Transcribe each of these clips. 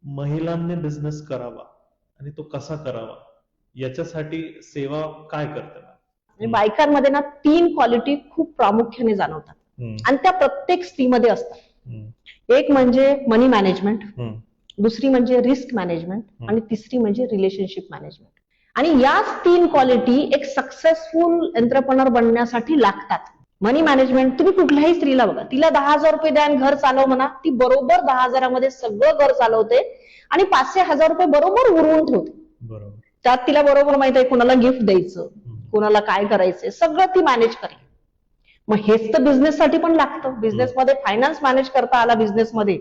महिलांनी बिझनेस करावा आणि तो कसा करावा याच्यासाठी सेवा काय करते आणि बायकांमध्ये ना 3 क्वालिटी खूप प्रामुख्याने जाणवतात आणि त्या प्रत्येक स्त्रीमध्ये असतात. एक म्हणजे मनी मॅनेजमेंट, दुसरी म्हणजे रिस्क मॅनेजमेंट आणि तिसरी म्हणजे रिलेशनशिप मॅनेजमेंट. आणि याच 3 क्वालिटी एक सक्सेसफुल एंटरप्रेनर बनण्यासाठी लागतात. मनी मॅनेजमेंट, तुम्ही कुठल्याही स्त्रीला बघा, तिला 10,000 रुपये द्या आणि घर चालव म्हणा, ती बरोबर 10,000 सगळं घर चालवते आणि 500-1000 रुपये बरोबर उरवून ठेवते. बरोबर. त्यात तिला बरोबर माहित आहे कोणाला गिफ्ट द्यायचं, कोणाला काय करायचंय, सगळं ती मॅनेज करेल. मग हेच तर बिझनेस साठी पण लागतं. बिझनेसमध्ये फायनान्स मॅनेज करता आला बिझनेसमध्ये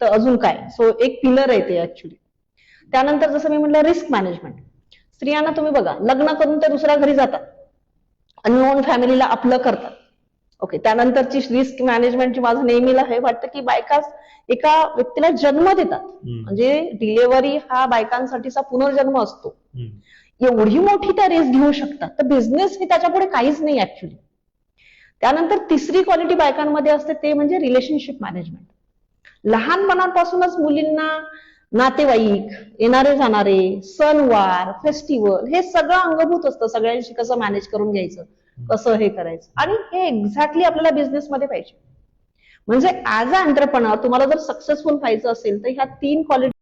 तर अजून काय. सो एक पिलर आहे ते ऍक्च्युली. त्यानंतर जसं मी म्हटलं रिस्क मॅनेजमेंट. स्त्रियांना तुम्ही बघा, लग्न करून ते दुसऱ्या घरी जातात, अननोन फॅमिलीला आपलं करतात. ओके, त्यानंतरची रिस्क मॅनेजमेंटची माझं नेहमीला हे वाटतं की बायका एका व्यक्तीला जन्म देतात, म्हणजे डिलिव्हरी हा बायकांसाठीचा पुनर्जन्म असतो. एवढी मोठी त्या रिस्क घेऊ शकतात, तर बिझनेस हे त्याच्यापुढे काहीच नाही ऍक्च्युली. त्यानंतर तिसरी क्वालिटी बायकांमध्ये असते ते म्हणजे रिलेशनशिप मॅनेजमेंट. लहानपणापासूनच मुलींना नातेवाईक, येणारे जाणारे, सणवार, फेस्टिवल हे सगळं अंगभूत असतं. सगळ्यांशी कसं मॅनेज करून घ्यायचं, कसं हे करायचं, आणि हे एक्झॅक्टली आपल्याला बिझनेसमध्ये पाहिजे. म्हणजे ऍज अ एंटरप्रेनर तुम्हाला जर सक्सेसफुल व्हायचं असेल तर ह्या 3 क्वालिटी